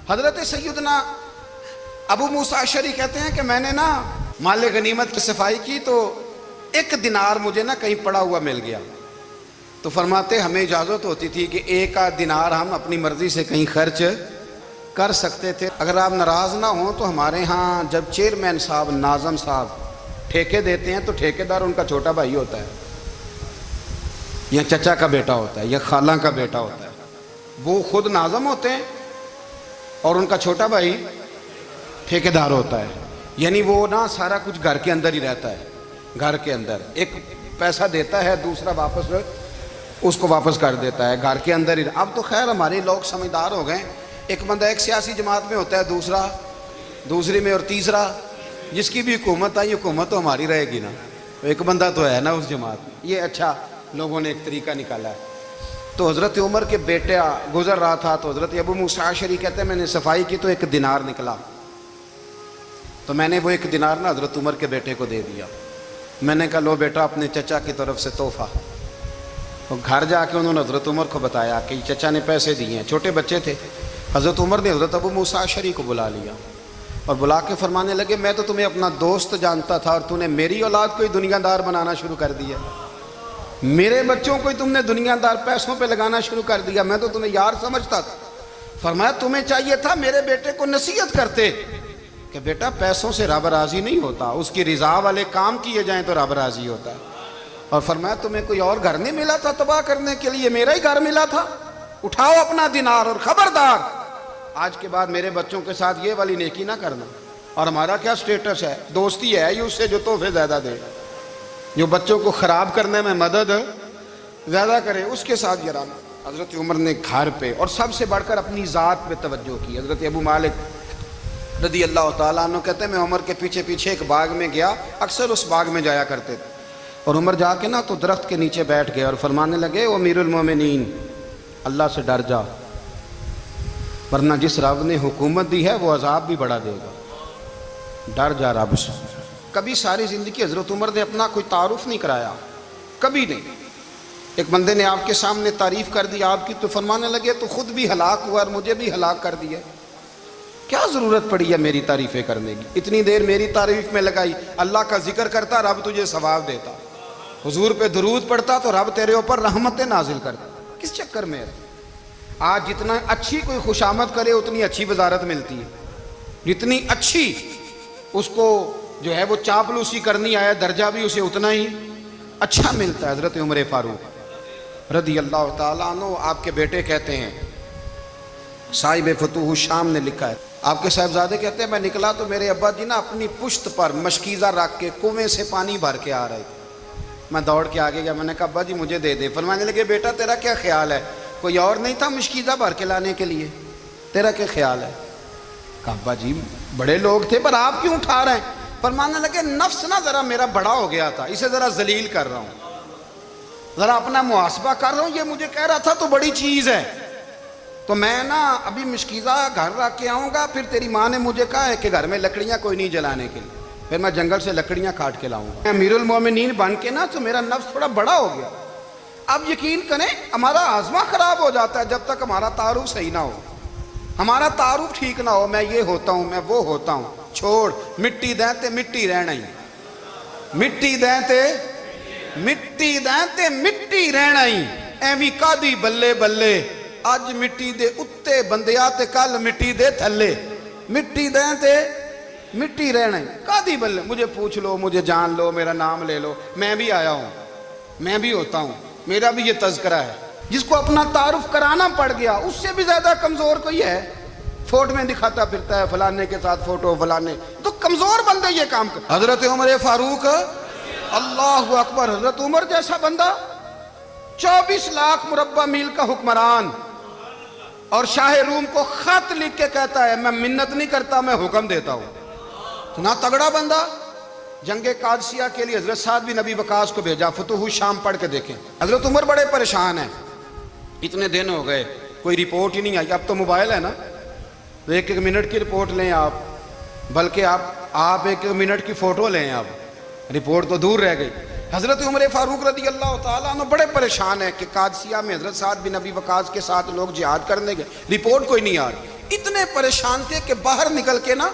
حضرت سیدنا ابو موسیٰ اشعری کہتے ہیں کہ میں نے نا مال غنیمت کی صفائی کی تو 1 دینار مجھے نا کہیں پڑا ہوا مل گیا، تو فرماتے ہمیں اجازت ہوتی تھی کہ 1 دینار ہم اپنی مرضی سے کہیں خرچ کر سکتے تھے۔ اگر آپ ناراض نہ ہوں تو ہمارے ہاں جب چیئرمین صاحب، ناظم صاحب ٹھیکے دیتے ہیں تو ٹھیکیدار ان کا چھوٹا بھائی ہوتا ہے یا چچا کا بیٹا ہوتا ہے یا خالہ کا بیٹا ہوتا ہے، وہ خود ناظم ہوتے ہیں اور ان کا چھوٹا بھائی ٹھیکیدار ہوتا ہے، یعنی وہ نا سارا کچھ گھر کے اندر ہی رہتا ہے، گھر کے اندر ایک پیسہ دیتا ہے دوسرا واپس اس کو واپس کر دیتا ہے، گھر کے اندر ہی۔ اب تو خیر ہمارے لوگ سمجھدار ہو گئے، ایک بندہ ایک سیاسی جماعت میں ہوتا ہے، دوسرا دوسری میں، اور تیسرا جس کی بھی حکومت آئی حکومت تو ہماری رہے گی نا، ایک بندہ تو ہے نا اس جماعت میں۔ یہ اچھا لوگوں نے ایک طریقہ نکالا ہے۔ تو حضرت عمر کے بیٹے گزر رہا تھا تو حضرت ابو موسیٰ اشعری کہتے ہیں میں نے صفائی کی تو 1 دینار نکلا، تو میں نے وہ 1 دینار نا حضرت عمر کے بیٹے کو دے دیا۔ میں نے کہا لو بیٹا اپنے چچا کی طرف سے تحفہ۔ تو گھر جا کے انہوں نے حضرت عمر کو بتایا کہ چچا نے پیسے دیے ہیں، چھوٹے بچے تھے۔ حضرت عمر نے حضرت ابو موسیٰ اشعری کو بلا لیا اور بلا کے فرمانے لگے میں تو تمہیں اپنا دوست جانتا تھا اور تو نے میری اولاد کو ہی دنیا دار بنانا شروع کر دیا، میرے بچوں کو ہی تم نے دنیا دار پیسوں پہ لگانا شروع کر دیا، میں تو تمہیں یار سمجھتا تھا۔ فرمایا تمہیں چاہیے تھا میرے بیٹے کو نصیحت کرتے کہ بیٹا پیسوں سے رب راضی نہیں ہوتا، اس کی رضا والے کام کیے جائیں تو رب راضی ہوتا ہے۔ اور فرمایا تمہیں کوئی اور گھر نہیں ملا تھا تباہ کرنے کے لیے، میرا ہی گھر ملا تھا، اٹھاؤ اپنا دینار اور خبردار آج کے بعد میرے بچوں کے ساتھ یہ والی نیکی نہ کرنا۔ اور ہمارا کیا سٹیٹس ہے، دوستی ہے یہ اس سے جو تحفے زیادہ دے، جو بچوں کو خراب کرنے میں مدد زیادہ کرے اس کے ساتھ جرانا۔ حضرت عمر نے گھر پہ اور سب سے بڑھ کر اپنی ذات پہ توجہ کی۔ حضرت ابو مالک رضی اللہ تعالیٰ عنہ کہتے ہیں میں عمر کے پیچھے پیچھے ایک باغ میں گیا، اکثر اس باغ میں جایا کرتے تھے، اور عمر جا کے نا تو درخت کے نیچے بیٹھ گئے اور فرمانے لگے او امیر المومنین اللہ سے ڈر جا، ورنہ جس رب نے حکومت دی ہے وہ عذاب بھی بڑھا دے گا، ڈر جا رب سے۔ کبھی ساری زندگی حضرت عمر نے اپنا کوئی تعارف نہیں کرایا، کبھی نہیں۔ ایک بندے نے آپ کے سامنے تعریف کر دی آپ کی تو فرمانے لگے تو خود بھی ہلاک ہوا اور مجھے بھی ہلاک کر دیا، کیا ضرورت پڑی ہے میری تعریفیں کرنے کی، اتنی دیر میری تعریف میں لگائی، اللہ کا ذکر کرتا رب تجھے ثواب دیتا، حضور پہ درود پڑھتا تو رب تیرے اوپر رحمتیں نازل کرتا، کس چکر میں ہے؟ آج جتنا اچھی کوئی خوشامد کرے اتنی اچھی وزارت ملتی ہے، جتنی اچھی اس کو جو ہے وہ چاپلوسی کرنی آیا درجہ بھی اسے اتنا ہی اچھا ملتا ہے۔ حضرت عمر فاروق رضی اللہ تعالیٰ عنہ آپ کے بیٹے کہتے ہیں، صاحب فتوح الشام نے لکھا ہے، آپ کے صاحبزادے کہتے ہیں میں نکلا تو میرے ابا جی نا اپنی پشت پر مشکیزہ رکھ کے کنویں سے پانی بھر کے آ رہے تھے، میں دوڑ کے آگے گیا، میں نے کہا ابا جی مجھے دے دے۔ فرمانے لگے بیٹا تیرا کیا خیال ہے، کوئی اور نہیں تھا مشکیزہ بھر کے لانے کے لیے، تیرا کیا خیال ہے؟ کہا ابا جی بڑے لوگ تھے پر آپ کیوں اٹھا رہے ہیں؟ فرمانے لگے نفس نا ذرا میرا بڑا ہو گیا تھا، اسے ذرا ذلیل کر رہا ہوں، ذرا اپنا محاسبہ کر رہا ہوں، یہ مجھے کہہ رہا تھا تو بڑی چیز ہے، تو میں نا ابھی مشکیزہ گھر رکھ کے آؤں گا، پھر تیری ماں نے مجھے کہا ہے کہ گھر میں لکڑیاں کوئی نہیں جلانے کے لیے، پھر میں جنگل سے لکڑیاں کاٹ کے لاؤں گا، امیر المومنین بن کے نا تو میرا نفس تھوڑا بڑا ہو گیا۔ اب یقین کریں ہمارا آزما خراب ہو جاتا ہے جب تک ہمارا تعارف صحیح نہ ہو، ہمارا تعارف ٹھیک نہ ہو، میں یہ ہوتا ہوں میں وہ ہوتا ہوں، چھوڑ مٹی دیں تے مٹی رہنا ہی، مٹی دیں تے مٹی دیں تے مٹی رہنا ہی، ایویں کادی بلے بلے اج مٹی دے اتے بندیا تے کل مٹی دے تھلے، مٹی دیں تے مٹی رہنا ہی، کادی بلے، مجھے پوچھ لو مجھے جان لو میرا نام لے لو، میں بھی آیا ہوں میں بھی ہوتا ہوں، میرا بھی یہ تذکرہ ہے۔ جس کو اپنا تعارف کرانا پڑ گیا اس سے بھی زیادہ کمزور کوئی ہے، فوٹو میں دکھاتا پھرتا ہے فلانے کے ساتھ فوٹو، فلانے تو کمزور بندے یہ کام کرتے۔ حضرت عمر فاروق اللہ اکبر، حضرت عمر جیسا بندہ 24 لاکھ مربع میل کا حکمران، اور شاہ روم کو خط لکھ کے کہتا ہے میں منت نہیں کرتا میں حکم دیتا ہوں، اتنا تگڑا بندہ۔ جنگ قادسیہ کے لیے حضرت سعد بن ابی وقاص کو بھیجا، فتوح الشام پڑھ کے دیکھیں۔ حضرت عمر بڑے پریشان ہیں، اتنے دن ہو گئے کوئی رپورٹ ہی نہیں آئی، اب تو موبائل ہے نا، ایک ایک منٹ کی رپورٹ لیں آپ، بلکہ آپ ایک منٹ کی فوٹو لیں، آپ رپورٹ تو دور رہ گئی۔ حضرت عمر فاروق رضی اللہ تعالیٰ عنہ بڑے پریشان ہیں کہ قادسیہ میں حضرت سعد بن ابی وقاص کے ساتھ لوگ جہاد کرنے گئے، رپورٹ کوئی نہیں آ رہی، اتنے پریشان تھے کہ باہر نکل کے نا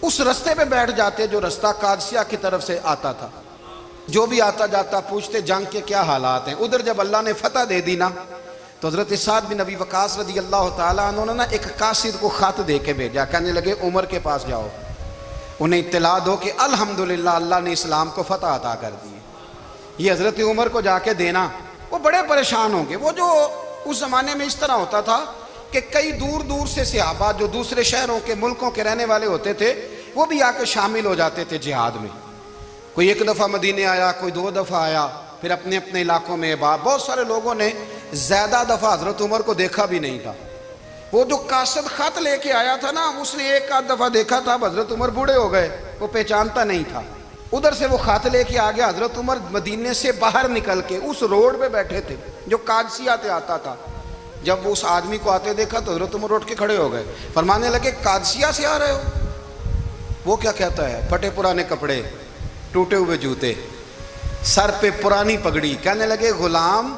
اس رستے پہ بیٹھ جاتے جو رستہ قادسیہ کی طرف سے آتا تھا. جو بھی آتا جاتا پوچھتے جنگ کے کیا حالات ہیں. ادھر جب اللہ نے فتح دے دی نا تو حضرت سعد بن ابی وقاص رضی اللہ تعالیٰ عنہ نے نا ایک قاصد کو خط دے کے بھیجا. کہنے لگے عمر کے پاس جاؤ, انہیں اطلاع دو کہ الحمدللہ اللہ نے اسلام کو فتح عطا کر دی. یہ حضرت عمر کو جا کے دینا. وہ بڑے پریشان ہوں گے. وہ جو اس زمانے میں اس طرح ہوتا تھا کہ کئی دور دور سے صحابہ جو دوسرے شہروں کے ملکوں کے رہنے والے ہوتے تھے وہ بھی آ کے شامل ہو جاتے تھے جہاد میں. کوئی ایک دفعہ مدینے آیا, کوئی 2 دفعہ آیا, پھر اپنے اپنے علاقوں میں. بہت سارے لوگوں نے زیادہ دفعہ حضرت عمر کو دیکھا بھی نہیں تھا. وہ جو قاصد خط لے کے آیا تھا نا اس نے 1 دفعہ دیکھا تھا. حضرت عمر بوڑھے ہو گئے, وہ پہچانتا نہیں تھا. ادھر سے وہ خط لے کے آ گیا. حضرت عمر مدینے سے باہر نکل کے اس روڈ پہ بیٹھے تھے جو قادسیہ سے آتا تھا. جب وہ اس آدمی کو آتے دیکھا تو حضرت عمر اٹھ کے کھڑے ہو گئے, فرمانے لگے قادسیہ سے آ رہے ہو؟ وہ کیا کہتا ہے؟ پھٹے پرانے کپڑے, ٹوٹے ہوئے جوتے, سر پہ پرانی پگڑی. کہنے لگے غلام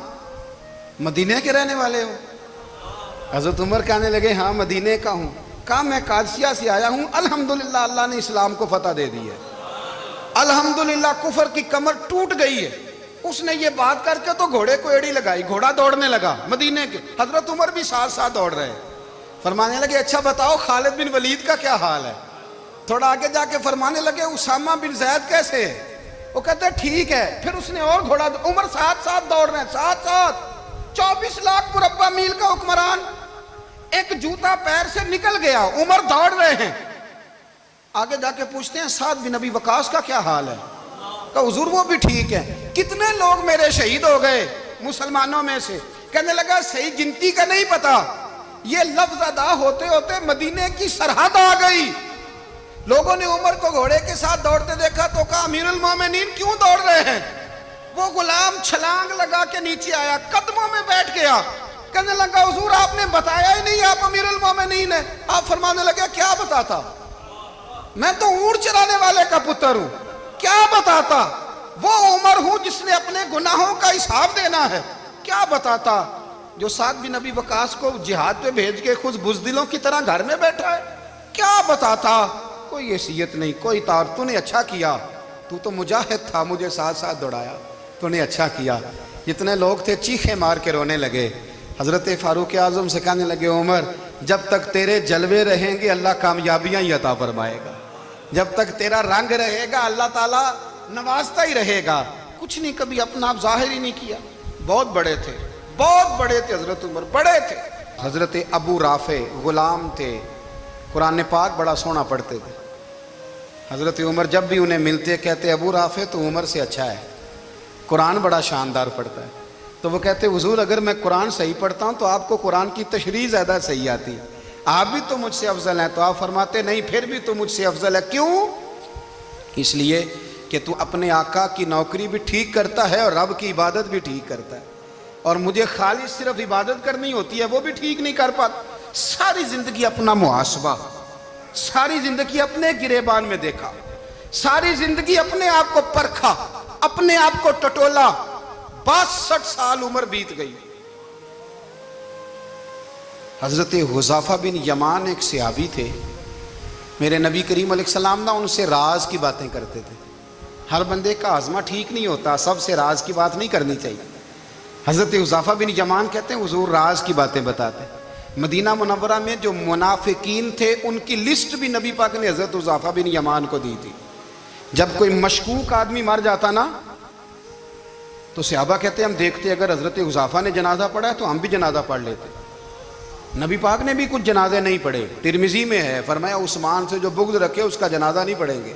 مدینے کے رہنے والے ہو؟ حضرت عمر کہنے لگے ہاں مدینے کا ہوں. کہا میں قادسیہ سے آیا ہوں, الحمدللہ اللہ نے اسلام کو فتح دے دی ہے, الحمدللہ کفر کی کمر ٹوٹ گئی ہے. اس نے یہ بات کر کے تو گھوڑے کو ایڑی لگائی, گھوڑا دوڑنے لگا مدینے کے. حضرت عمر بھی ساتھ ساتھ دوڑ رہے. فرمانے لگے اچھا بتاؤ خالد بن ولید کا کیا حال ہے؟ تھوڑا آگے جا کے فرمانے لگے اسامہ بن زید کیسے ہے؟ وہ کہتے ہیں ٹھیک ہے. پھر اس نے اور گھوڑا, عمر ساتھ ساتھ دوڑ رہے ہیں, ساتھ ساتھ. 24 لاکھ مربع میل کا حکمران, ایک جوتا پیر سے نکل گیا, عمر دوڑ رہے ہیں. آگے جا کے پوچھتے ہیں سعد بن ابی وقاص کا کیا حال ہے؟ کہ حضور وہ بھی ٹھیک ہے. کتنے لوگ میرے شہید ہو گئے مسلمانوں میں سے؟ کہنے لگا صحیح گنتی کا نہیں پتا, یہ لفظ ادا ہوتے ہوتے مدینے کی سرحد آ گئی. لوگوں نے عمر کو گھوڑے کے ساتھ دوڑتے دیکھا تو کہا امیر المومنین کیوں دوڑ رہے ہیں؟ وہ غلام چھلانگ لگا کے نیچے آیا, قدموں میں بیٹھ گیا. کہنے لگا حضور آپ نے بتایا ہی نہیں آپ امیر المومنین ہیں. آپ فرمانے لگے کیا بتاتا؟ میں تو اونٹ چرانے والے کا پتر ہوں, کیا بتاتا؟ وہ عمر ہوں جس نے اپنے گناہوں کا حساب دینا ہے. کیا بتاتا؟ جو سعد بن ابی وقاص کو جہاد پہ بھیج کے خود بزدلوں کی طرح گھر میں بیٹھا ہے. کیا بتاتا؟ کوئی حیثیت نہیں, کوئی تار. تو نے اچھا کیا, تو مجاہد تھا, مجھے ساتھ ساتھ دوڑایا, تو نے اچھا کیا. جتنے لوگ تھے چیخیں مار کے رونے لگے. حضرت فاروق اعظم سے کہنے لگے عمر جب تک تیرے جلوے رہیں گے اللہ کامیابیاں ہی عطا فرمائے گا, جب تک تیرا رنگ رہے گا اللہ تعالیٰ نوازتا ہی رہے گا. کچھ نہیں کبھی اپنا آپ ظاہر ہی نہیں کیا. بہت بڑے تھے, بہت بڑے تھے حضرت عمر, بڑے تھے. حضرت ابو رافع غلام تھے, قرآن پاک بڑا سونا پڑھتے تھے. حضرت عمر جب بھی انہیں ملتے کہتے ابو رافع تو عمر سے اچھا ہے, قرآن بڑا شاندار پڑھتا ہے. تو وہ کہتے حضور اگر میں قرآن صحیح پڑھتا ہوں تو آپ کو قرآن کی تشریح زیادہ صحیح آتی ہے, آپ بھی تو مجھ سے افضل ہیں. تو آپ فرماتے نہیں پھر بھی تو مجھ سے افضل ہے. کیوں؟ اس لیے کہ تو اپنے آقا کی نوکری بھی ٹھیک کرتا ہے اور رب کی عبادت بھی ٹھیک کرتا ہے, اور مجھے خالص صرف عبادت کرنی ہوتی ہے وہ بھی ٹھیک نہیں کر پاتا. ساری زندگی اپنا محاسبہ, ساری زندگی اپنے گریبان میں دیکھا, ساری زندگی اپنے آپ کو پرکھا, اپنے آپ کو ٹٹولا. 62 سال عمر بیت گئی. حضرت حذیفہ بن یمان ایک صحابی تھے, میرے نبی کریم علیہ السلام نا ان سے راز کی باتیں کرتے تھے. ہر بندے کا ہاضمہ ٹھیک نہیں ہوتا, سب سے راز کی بات نہیں کرنی چاہیے. حضرت حذیفہ بن یمان کہتے ہیں حضور راز کی باتیں بتاتے. مدینہ منورہ میں جو منافقین تھے ان کی لسٹ بھی نبی پاک نے حضرت حذیفہ بن یمان کو دی تھی. جب کوئی مشکوک آدمی مر جاتا نا تو صحابہ کہتے ہیں ہم دیکھتے اگر حضرت حذیفہ نے جنازہ پڑھا ہے تو ہم بھی جنازہ پڑھ لیتے. نبی پاک نے بھی کچھ جنازے نہیں پڑھے. ترمذی میں ہے فرمایا عثمان سے جو بغض رکھے اس کا جنازہ نہیں پڑھیں گے.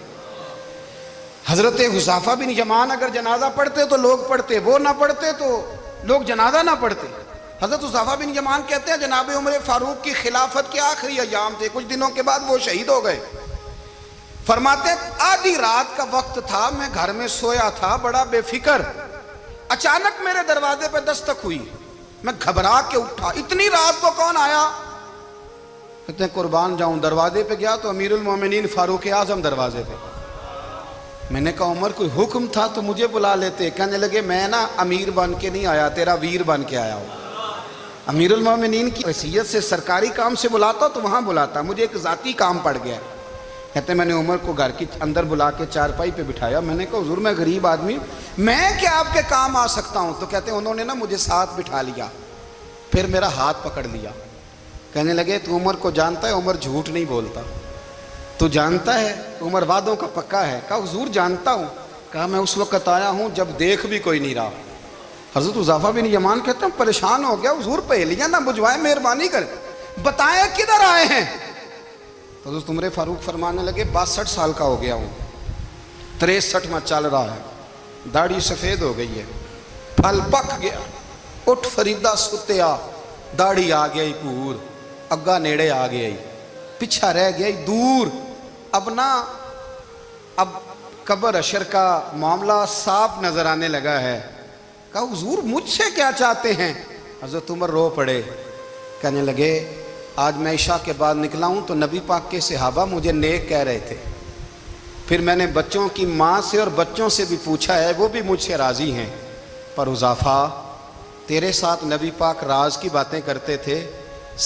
حضرت حذیفہ بن یمان اگر جنازہ پڑھتے تو لوگ پڑھتے, وہ نہ پڑھتے تو لوگ جنازہ نہ پڑھتے. حضرت حذیفہ بن یمان کہتے ہیں جناب عمر فاروق کی خلافت کے آخری ایام تھے, کچھ دنوں کے بعد وہ شہید ہو گئے. فرماتے آدھی رات کا وقت تھا, میں گھر میں سویا تھا بڑا بے فکر, اچانک میرے دروازے پہ دستک ہوئی, میں گھبرا کے اٹھا. اتنی رات کو کون آیا؟ کہتے ہیں قربان جاؤں, دروازے پہ گیا تو امیر المومنین فاروق اعظم دروازے پہ. میں نے کہا عمر کوئی حکم تھا تو مجھے بلا لیتے. کہنے لگے میں نا امیر بن کے نہیں آیا, تیرا ویر بن کے آیا ہوں. امیر المومنین کی حیثیت سے سرکاری کام سے بلاتا تو وہاں بلاتا، مجھے ایک ذاتی کام پڑ گیا۔ کہتے ہیں میں نے عمر کو گھر کی اندر بلا کے چارپائی پہ بٹھایا، میں نے کہا حضور میں غریب آدمی میں کیا آپ کے کام آ سکتا ہوں؟ تو کہتے ہیں انہوں نے نا مجھے ساتھ بٹھا لیا، پھر میرا ہاتھ پکڑ لیا، کہنے لگے تو عمر کو جانتا ہے؟ عمر جھوٹ نہیں بولتا۔ تو جانتا ہے؟ عمر وعدوں کا پکا ہے۔ کہا حضور جانتا ہوں۔ کہا میں اس وقت آیا ہوں جب دیکھ بھی کوئی نہیں رہا۔ حضرت حذیفہ بن یمان کہتے ہیں پریشان ہو گیا، حضور پہیلیاں نہ بجھوائے، مہربانی کر بتائیں کدھر آئے ہیں؟ تو حضرت عمر فاروق فرمانے لگے 62 سال کا ہو گیا ہوں، 63 میں چل رہا ہے، داڑھی سفید ہو گئی ہے، پھل پک گیا، اٹھ فریدہ ستیا، داڑھی آ گئی پور، اگا نیڑے آ گئی، پچھا رہ گئی دور، اب قبر اشر کا معاملہ صاف نظر آنے لگا ہے۔ کہا حضور مجھ سے کیا چاہتے ہیں؟ حضرت عمر رو پڑے، کہنے لگے آج میں عشاء کے بعد نکلا ہوں تو نبی پاک کے صحابہ مجھے نیک کہہ رہے تھے، پھر میں نے بچوں کی ماں سے اور بچوں سے بھی پوچھا ہے، وہ بھی مجھ سے راضی ہیں، پر حذیفہ تیرے ساتھ نبی پاک راز کی باتیں کرتے تھے،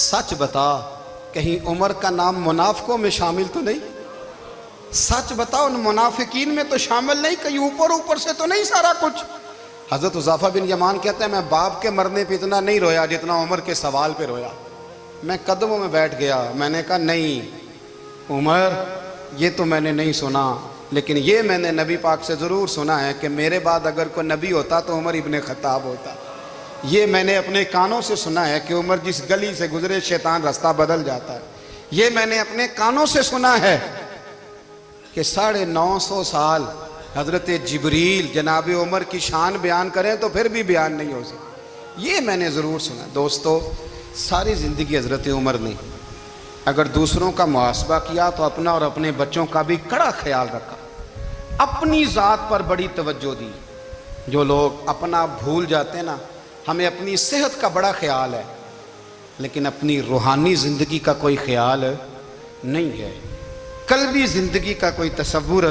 سچ بتا کہیں عمر کا نام منافقوں میں شامل تو نہیں؟ سچ بتا ان منافقین میں تو شامل نہیں، کہیں اوپر سے تو نہیں سارا کچھ؟ حضرت حذیفہ بن یمان کہتے ہیں میں باپ کے مرنے پہ اتنا نہیں رویا جتنا عمر کے سوال پہ رویا۔ میں قدموں میں بیٹھ گیا، میں نے کہا نہیں عمر یہ تو میں نے نہیں سنا، لیکن یہ میں نے نبی پاک سے ضرور سنا ہے کہ میرے بعد اگر کوئی نبی ہوتا تو عمر ابن خطاب ہوتا۔ یہ میں نے اپنے کانوں سے سنا ہے کہ عمر جس گلی سے گزرے شیطان رستہ بدل جاتا ہے۔ یہ میں نے اپنے کانوں سے سنا ہے کہ 950 سال حضرت جبریل جناب عمر کی شان بیان کریں تو پھر بھی بیان نہیں ہو سکتا، یہ میں نے ضرور سنا۔ دوستو ساری زندگی حضرت عمر نے اگر دوسروں کا محاسبہ کیا تو اپنا اور اپنے بچوں کا بھی کڑا خیال رکھا، اپنی ذات پر بڑی توجہ دی۔ جو لوگ اپنا بھول جاتے ہیں نا، ہمیں اپنی صحت کا بڑا خیال ہے لیکن اپنی روحانی زندگی کا کوئی خیال نہیں ہے، قلبی زندگی کا کوئی تصور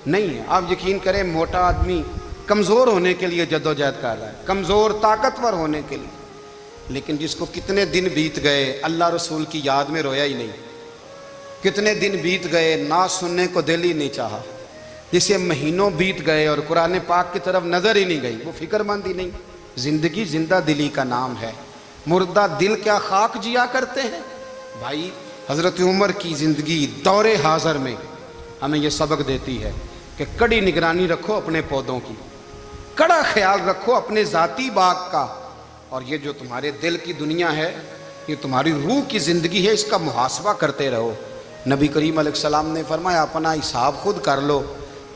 نہیں ہے۔ آپ یقین کریں موٹا آدمی کمزور ہونے کے لیے جدوجہد کر رہا ہے، کمزور طاقتور ہونے کے لیے، لیکن جس کو کتنے دن بیت گئے اللہ رسول کی یاد میں رویا ہی نہیں، کتنے دن بیت گئے نعت سننے کو دل ہی نہیں چاہا، جسے مہینوں بیت گئے اور قرآن پاک کی طرف نظر ہی نہیں گئی، وہ فکر مند ہی نہیں۔ زندگی زندہ دلی کا نام ہے، مردہ دل کیا خاک جیا کرتے ہیں؟ بھائی حضرت عمر کی زندگی دور حاضر میں ہمیں یہ سبق دیتی ہے کہ کڑی نگرانی رکھو اپنے پودوں کی، کڑا خیال رکھو اپنے ذاتی باغ کا، اور یہ جو تمہارے دل کی دنیا ہے یہ تمہاری روح کی زندگی ہے، اس کا محاسبہ کرتے رہو۔ نبی کریم علیہ السلام نے فرمایا اپنا حساب خود کر لو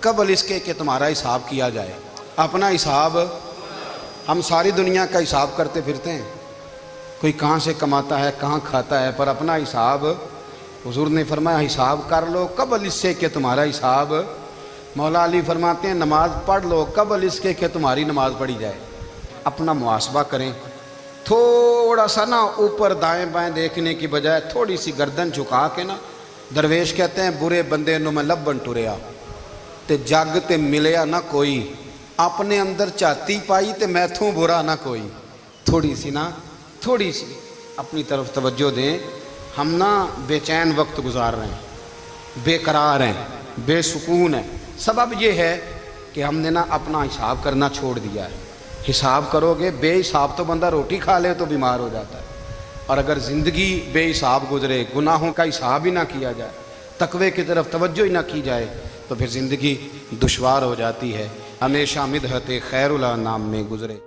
قبل اس کے کہ تمہارا حساب کیا جائے۔ اپنا حساب، ہم ساری دنیا کا حساب کرتے پھرتے ہیں، کوئی کہاں سے کماتا ہے کہاں کھاتا ہے، پر اپنا حساب حضور نے فرمایا حساب کر لو قبل اس سے کہ تمہارا حساب۔ مولا علی فرماتے ہیں نماز پڑھ لو قبل اس کے کہ تمہاری نماز پڑھی جائے۔ اپنا محاسبہ کریں، تھوڑا سا نا اوپر دائیں بائیں دیکھنے کی بجائے تھوڑی سی گردن جھکا کے نا، درویش کہتے ہیں برے بندے نو میں لبن ٹریا تے جگ تے ملیا نہ کوئی، اپنے اندر چاتی پائی تے میتھوں برا نہ کوئی۔ تھوڑی سی اپنی طرف توجہ دیں۔ ہم نا بے چین وقت گزار رہے ہیں، بے قرار ہیں، بے سکون ہیں، سبب یہ ہے کہ ہم نے نا اپنا حساب کرنا چھوڑ دیا ہے۔ حساب کرو گے، بے حساب تو بندہ روٹی کھا لے تو بیمار ہو جاتا ہے، اور اگر زندگی بے حساب گزرے، گناہوں کا حساب ہی نہ کیا جائے، تقوی کی طرف توجہ ہی نہ کی جائے، تو پھر زندگی دشوار ہو جاتی ہے۔ ہمیشہ مدحت خیر الانام میں گزرے۔